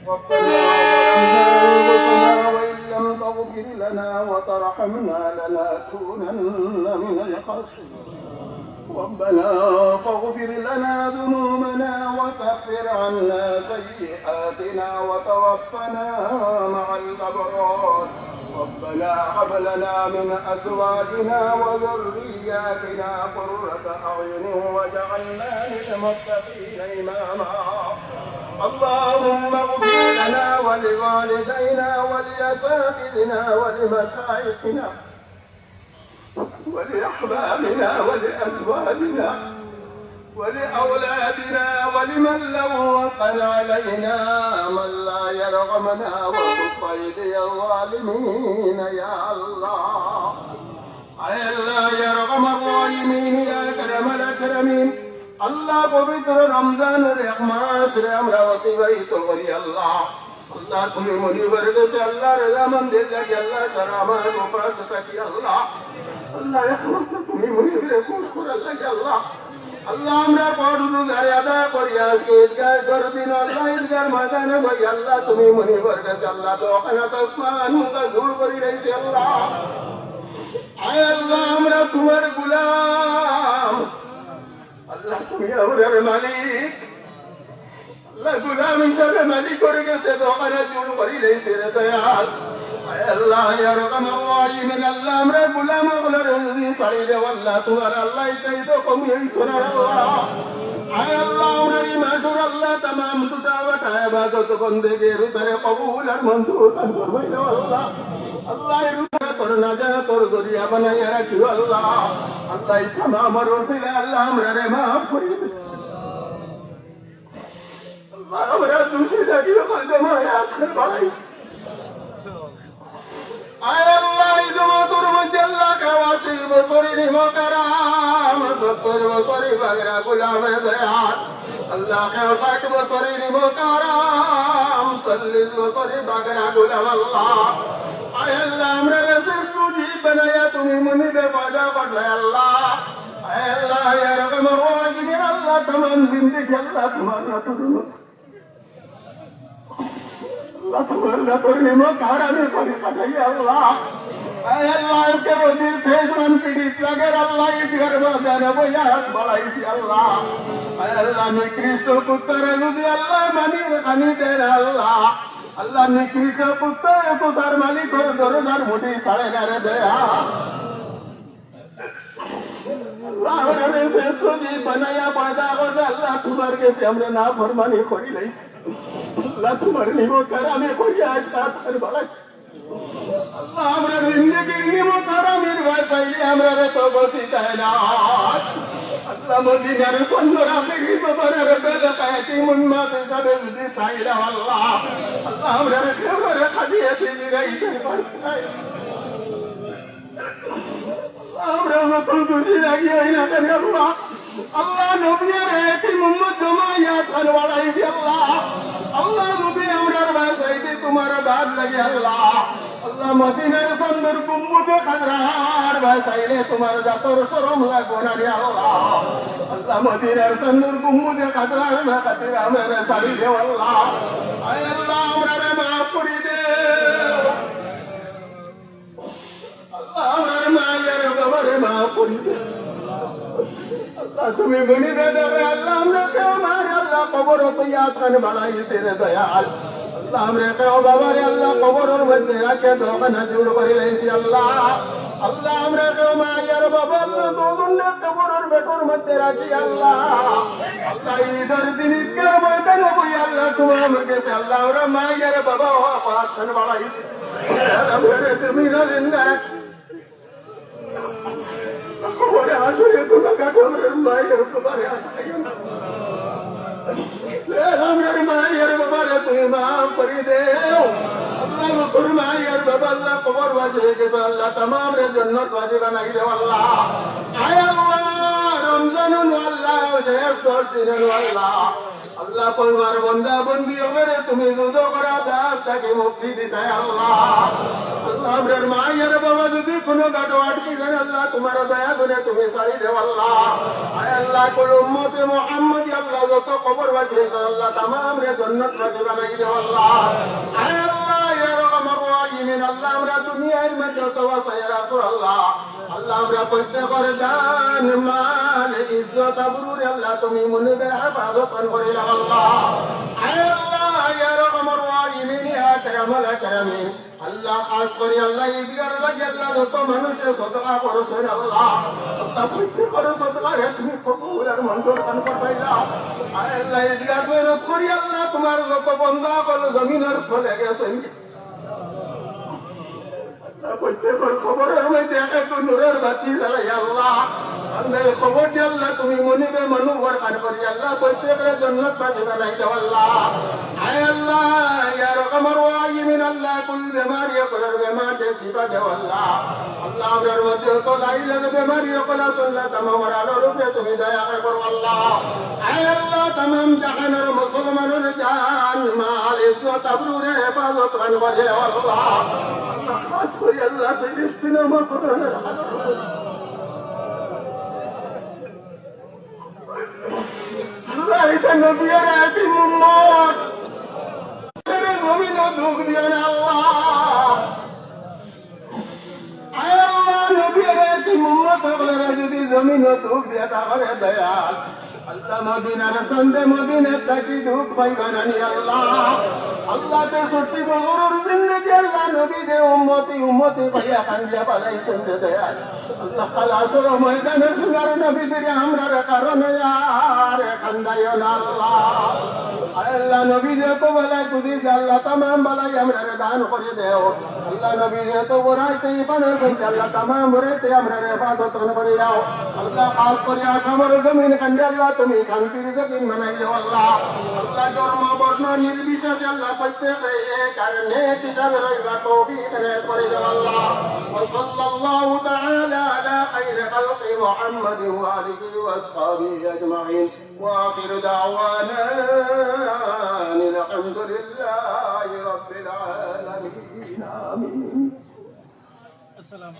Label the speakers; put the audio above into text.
Speaker 1: ربنا ظلمنا أنفسنا وإن لم تغفر لنا وترحمنا لنكونن من الخاسرين ربنا فاغفر لنا ذنوبنا وكفر عنا سيئاتنا وتوفنا مع الأبرار ربنا هب لنا من أزواجنا وذرياتنا قرة أعين واجعلنا للمتقين إماما اللهم اغفر لنا ولوالدينا ولأساتذتنا ولمشايخنا ولأحبابنا ولأزواجنا ولأولادنا ولمن له وقل علينا من لا يرغمنا وكف أيدي الظالمين يا الله أي لا يرغم الظالمين يا أكرم الأكرمين الله পবিত্র রমজানের এক মাস রে আমরা অতিবাহিত করি আল্লাহ আল্লাহ তুমি মনিবের কাছে আল্লাহ রহমানদের লাগে আল্লাহ তারা আমার উপাস থাকি আল্লাহ আল্লাহ তুমি মনিবের খুশ করে লাগে আল্লাহ আল্লাহ আমরা পড়ুন ঘরে আদায় করি আজকে ঈদগাহ দরদিন আল্লাহ ঈদগাহ ময়দানে ভাই আল্লাহ তুমি মনিবের কাছে আল্লাহ তো ওখানে তো আসমান মুখা দূর করি রয়েছে আল্লাহ আয় আল্লাহ আমরা তোমার গোলাম আল্লাহ তুমি আমাদের মালিক আল্লাহ গোলাম হিসাবে মালিক করে গেছে দোকানে জোর করি রয়েছে রে দয়াল আল্লাহ ইয়া রহমান রাহিমিন আল্লাহ আমরা গোলাম গুলোর যদি ছাড়ি দেব আল্লাহ তোমার আল্লাহ এটাই তো কমিয়ে শোনা আল্লাহ আয় আল্লাহ আমার ইমাদুর আল্লাহ तमाम দুটাওয়াত ইবাদত বন্দেগীর ভিতরে কবুল আর মঞ্জুর ফরমাই দাও আল্লাহ আল্লাহ এর উপরে তোর নাজাত তোর জরিয়া বানাইয়া রাখিও আল্লাহ আল্লাহ तमाम রসিলা আল্লাহ আমরা রে maaf করে দে আল্লাহ আমরা দুশি লাগিও কলমা আখর বাড়াই আয় আল্লাহ ইদমতুর মধ্যে আল্লাহ কাওয়াসি বসরি নিমকারাম 70 বছরি বাগরা গোলাম রে দয়াল আল্লাহ কে 60 বছরি নিমকারাম 40 বছরি বাগরা গোলাম আল্লাহ আয় আল্লাহ আমরা সুজি বানায়া তুমি মনিবে বাজা করলে আল্লাহ আয় আল্লাহ ইয়া রহমান রাহিম আল্লাহ तमाम জিন্দেগি আল্লাহ তোমার রাতুল Allah तुम्हारा तो निमो कारा में कोई पताई अल्लाह ऐ अल्लाह इसके रोज़ीर फेजमान पीड़ित लगे अल्लाह इधर बजाने वो याद बढ़ाई सी अल्लाह ऐ अल्लाह ने क्रिस्तो पुत्र रुदी अल्लाह मनी खानी तेरा अल्लाह अल्लाह ने क्रिस्तो पुत्र को दर मालिक और दरोदार मुठी साड़े नरे दया अल्लाह ने फेसो जी बनाया पैदा हो अल्लाह तुम्हारे के से हमने ना फरमानी खोली नहीं अल्लाह तुम्हारे निमो करा में कोई आज का हर बड़ा अल्लाह हमरा जिंदगी निमो करा मेर वैसाई हमरा रे तो बसीता है ना अल्लाह मदीना रे सुंदर आपकी तो बरे रे बेल कहती मुन्ना से सब जुदी साईला अल्लाह अल्लाह हमरा रे खेव रे खदिए थी रही तेरे पर हमरा तो जुदी लगी है ना करे अल्लाह अल्लाह नबी रे कि मोहम्मद जमाया सनवालाई दी अल्लाह अल्लाह नबी हमर वासाइते तुम्हारा बात लगे अल्लाह अल्लाह मदीना रे सुंदर गुम्बद खजरार वासाइले तुम्हारा जातर शरम लागोना रे अल्लाह अल्लाह मदीना रे सुंदर गुम्बद खजरार में खातिर हमरे साड़ी दे अल्लाह आय अल्लाह हमरे माफ करी दे अल्लाह हमरे मायर गवरे माफ करी दे अल्लाह तुम्हें बनी दे अल्लाह हमने के हमारे अल्लाह कब्र तो याद करने वाला ये तेरे दयाल अल्लाह हमने के बाबा रे अल्लाह कब्र और बच्चे रखे तो बना जोड़ करी ले सी अल्लाह अल्लाह हमने के हमारे बाबा अल्लाह दो दुनिया कब्र और बेटोर मत रखी अल्लाह अल्लाह इधर दिन के मैदान कोई अल्लाह तुम हमके से अल्लाह और मायर बाबा पास करने वाला ये मेरे जमीन जिंदा Kau asal itu nak kau bermain kepada saya. Lepas bermain kepada tu maaf beri deh. Allah bermain kepada Allah kau wajib kepada Allah tamam jannat wajib naik deh Allah. Ay Allah রমজানুন আল্লাহ শেষ 10 দিনের আল্লাহ আল্লাহ তোমার বন্দা বন্দি হবে তুমি দুদো করা দাব তাকে মুক্তি দিতে আল্লাহ আল্লাহ আমরার মায়ের বাবা যদি কোনো গাটো আটকে দেন আল্লাহ তোমার দয়া করে তুমি ছাড়ি দেও আল্লাহ আয় আল্লাহ কোন উম্মতে মুহাম্মদি আল্লাহ যত কবর বাঁচিয়েছে আল্লাহ তামাম রে জান্নাত বাজি বানাই দেও আল্লাহ আয় আল্লাহ ইয়া রহমান রাহিমিন আল্লাহ আমরা দুনিয়ার মধ্যে তওয়াসায় রাসূল আল্লাহ আল্লাহ আমরা প্রত্যেকের জান মাল ইজ্জত আবরুর আল্লাহ তুমি মনে হেফাজত করে আল্লাহ আয় আল্লাহ ইয়া রহমান রাহিমিন ইয়া কারামাল কারামিন আল্লাহ খাস করে আল্লাহ ঈদগার লাগে আল্লাহ যত মানুষের সদকা করছে আল্লাহ আল্লাহ প্রত্যেকের সদকা রে তুমি কবুল আর মঞ্জুর দান করবাইলা আয় আল্লাহ ঈদগার মেহনত করি আল্লাহ তোমার যত বান্দা কল জমিনের ফলে গেছে প্রত্যেকের খবরের মধ্যে একটা নূরের বাতি জ্বালাই আল্লাহ আল্লাহ খবর দিয়ে আল্লাহ তুমি মনিবে মানুষ কান করি আল্লাহ প্রত্যেকের জান্নাত বাজি বানাই দাও আল্লাহ আয় আল্লাহ ইয়া রহমান রাহিমিন আল্লাহ কুল বেমারি কলর বেমার দে শিফা দাও আল্লাহ আল্লাহ আমরার মধ্যে তো লাইলার বেমারি কলা সাল্লাহ তামাম আলোর উপরে তুমি দয়া করো আল্লাহ আয় আল্লাহ তামাম জাহানের মুসলমানের জান মাল ইজ্জত আবরুরে হেফাজত করে আল্লাহ খাস করে আল্লাহ ফিলিস্তিনের মুসলমানের আল্লাহ এটা নবীর আয়াতি মুহাম্মদ তেরে জমিন দুঃখ দিও না আল্লাহ আয় আল্লাহ নবীর আয়াতি মুহাম্মদ সকলেরা যদি জমিন দুঃখ দিয়া তাহলে দয়াল আল্লাহ মদিনার সন্দে মদিনে থাকি দুঃখ পাইবা না আল্লাহ আল্লাহ তে সত্যি বগরুর জিন্দেগি আল্লাহ নবী দে উম্মতি পাইয়া কান্দিয়া পালাই শুনতে দয়াল আল্লাহ খালাসর ময়দানে সুনার নবী দে আমরার কারণে আর কান্দাইও না আল্লাহ আল্লাহ নবী দে তো বলাই তুদি আল্লাহ तमाम বলাই আমরার দান করে দেও আল্লাহ নবী দে তো বরাইতে পানার করতে আল্লাহ तमाम বরাইতে আমরার ইবাদত করে দাও আল্লাহ খাস করে আসামের জমিন কান্দে আল্লাহ তুমি শান্তির জমিন বানাই দাও আল্লাহ আল্লাহ ধর্ম বর্ণ নির্বিশেষে আল্লাহ প্রত্যেকে এক আর নেক হিসাবে রইবার তৌফিক করে দাও আল্লাহ ওয়া সাল্লাল্লাহু তাআলা আলা খাইরি খালকি মুহাম্মাদিন ওয়া আলিহি ওয়া আসহাবিহি আজমাইন ওয়া আখিরু দাওয়ানা আলহামদুলিল্লাহি রাব্বিল আলামিন আমিন আসসালাম